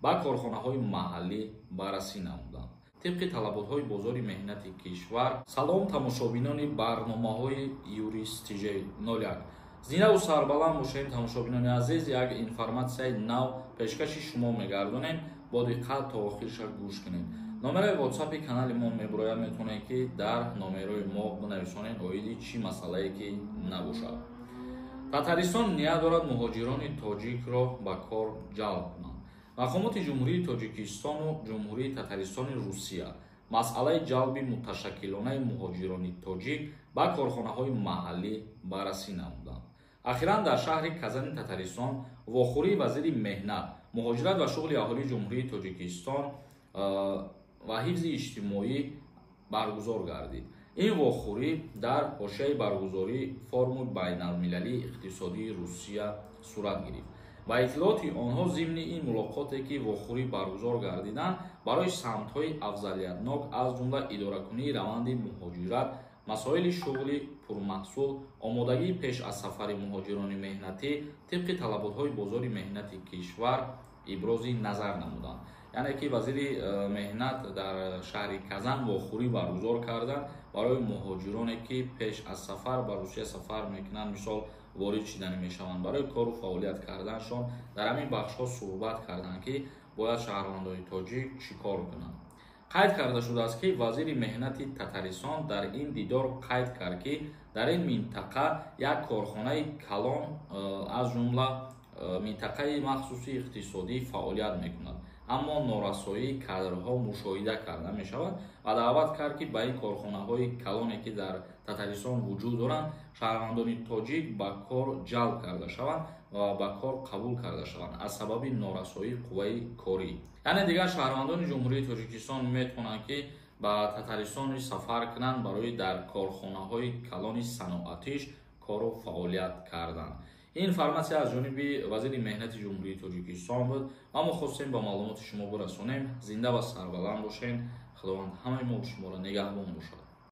ба корхонаҳои маҳаллӣ баррасӣ намуданд. طبق талаботҳои бозори меҳнати кишвар. Салом тамошобинони барномаҳои юристиҷи 01. Зинда ва сарбаланд бошед тамошобинони азиз, як информатсияи нав пешкаши шумо мегардонем. Бо диққат то охирша гӯш кунед. номераи ватсапи канали мо мебурояд, метавонед ки дар номерои мо бинависонед оиди чӣ масъалае ки набошад. Татаристон ния дорад муҳоҷирони тоҷикро ба кор ҷалб кунанд. Мақомоти ҷумҳурии Тоҷикистону ҷумҳурии Татаристони Русия масъалаи ҷалби муташаккилонаи муҳоҷирони тоҷик ба корхонаҳои маҳаллӣ баррасӣ намуданд. Ахиран дар шаҳри Казани Татаристон вохӯрии вазири меҳнат, муҳоҷират ва шуғли аҳолии ҷумҳурии Тоҷикистон ва ҳифзи иҷтимоӣ баргузор гардид. ин вохӯрӣ дар ҳошияи баргузории форуму байналмилалии иқтисодии Русия сурат гирифт. Ба иттилооти онҳо зимни ин мулоқоте ки вохӯрӣ баргузор гардиданд, барои самтҳои афзалиятнок аз ҷумла идоракунии раванди муҳоҷират, масоили шуғли пурмаҳсул, омодагии пеш аз сафари муҳоҷирони меҳнатӣ тибқи талаботҳои бозори меҳнати кишвар ибрози назар намуданд. яъне ки вазири меҳнат дар шаҳри Казан вохӯрӣ баргузор карданд барои муҳоҷироне ки пеш аз сафар ба Русия сафар мекунанд, мисол ворид шиданӣ мешаванд, барои кору фаъолият карданашон дар ҳамин бахшҳо суҳбат карданд ки бояд шаҳрвандони тоҷик чӣ кор кунанд. қайд карда шудааст ки вазири меҳнати Татаристон дар ин дидор қайд кард ки дар ин минтақа як корхонаи калон аз ҷумла минтақаи махсуси иқтисодӣ фаъолият мекунад, аммо норасоии кадрҳо мушоҳида карда мешавад ва даъват кард ки ба ин корхонаҳои калоне ки дар Татаристон вуҷуд доранд шаҳрвандони тоҷик ба кор ҷалб карда шаванд ва ба кор қабул карда шаванд аз сабаби норасоии қувваи корӣ. яъне дигар шаҳрвандони ҷумҳурии Тоҷикистон метавонанд ки ба Татаристон сафар кунанд барои дар корхонаҳои калони саноатиш кору фаъолият кардан. ин информатсия аз ҷониби вазири меҳнати ҷумҳурии Тоҷикистон буд ва мо хостем ба маълумоти шумо бирасонем. зинда ва сарбаланд бошед. худованд ҳамаи мо шуморо нигаҳбон бошад.